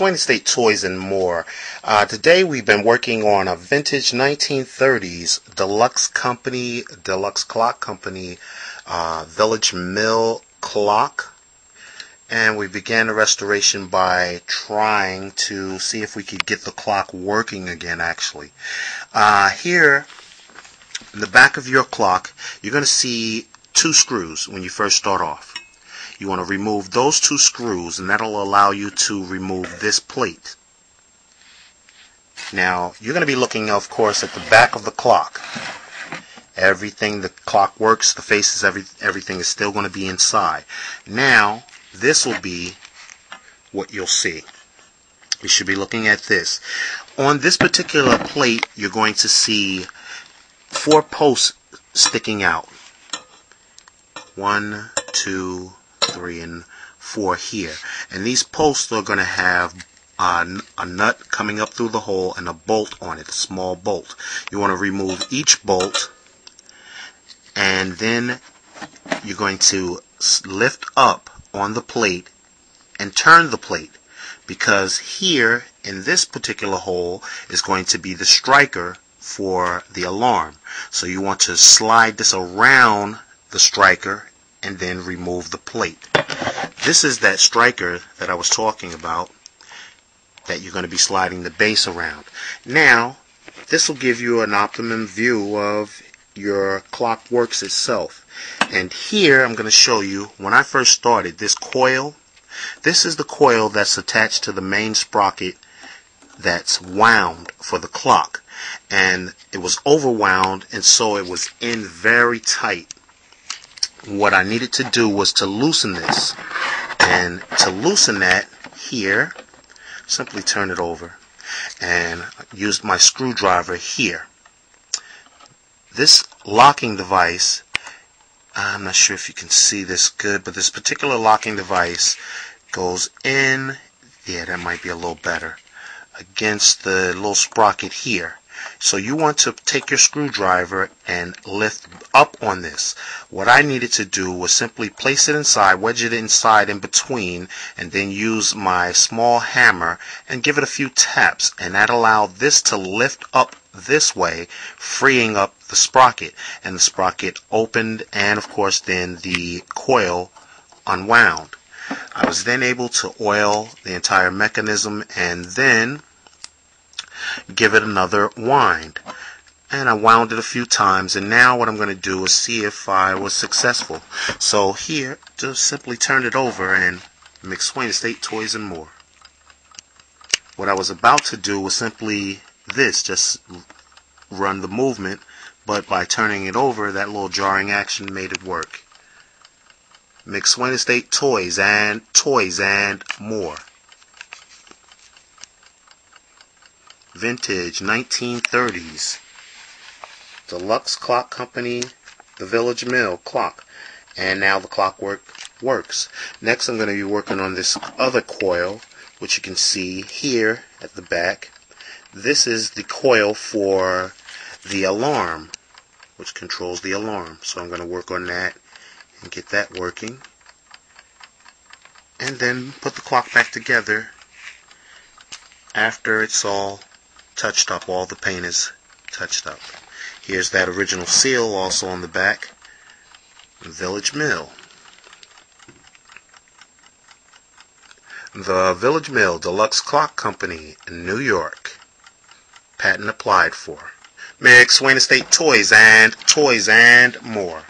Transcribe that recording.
MCSWAIN Estate Toys and More. Today we've been working on a vintage 1930s Deluxe clock company, Village Mill clock. And we began the restoration by trying to see if we could get the clock working again, actually. Here, in the back of your clock, you're going to see two screws when you first start off. You want to remove those two screws, and that'll allow you to remove this plate. Now, you're going to be looking, of course, at the back of the clock. Everything, the clock works, the faces, everything is still going to be inside. Now, this will be what you'll see. You should be looking at this. On this particular plate, you're going to see 4 posts sticking out. 1, 2, 3, and 4 here. And these posts are going to have a nut coming up through the hole and a bolt on it, a small bolt. You want to remove each bolt, and then you're going to lift up on the plate and turn the plate, because here in this particular hole is going to be the striker for the alarm. So you want to slide this around the striker and then remove the plate. This is that striker that I was talking about that you're going to be sliding the base around. Now, this will give you an optimum view of your CLOCKWORKS itself. And here I'm going to show you, when I first started, this coil. This is the coil that's attached to the main sprocket that's wound for the clock. And it was overwound, and so it was in very tight. What I needed to do was to loosen this, and to loosen that here, simply turn it over and use my screwdriver here. This locking device, I'm not sure if you can see this good, but this particular locking device goes in, yeah, that might be a little better, against the little sprocket here. So you want to take your screwdriver and lift up on this. What I needed to do was simply place it inside, wedge it inside in between, and then use my small hammer and give it a few taps, and that allowed this to lift up this way, freeing up the sprocket, and the sprocket opened, and of course then the coil unwound. I was then able to oil the entire mechanism and then give it another wind, and I wound it a few times, and now what I'm going to do is see if I was successful. So here, just simply turn it over, and MCSWAIN Estate Toys and More. What I was about to do was simply this, just run the movement, but by turning it over, that little jarring action made it work. MCSWAIN Estate Toys and More. Vintage 1930s Deluxe clock company, the Village Mill clock, and now the CLOCKWORKS. Next I'm going to be working on this other coil, which you can see here at the back. This is the coil for the alarm, which controls the alarm. So I'm going to work on that and get that working, and then put the clock back together after it's all touched up, all the paint is touched up. Here's that original seal also on the back. Village Mill. The Village Mill Deluxe Clock Company in New York. Patent applied for. MCSWAIN Estate Toys and More.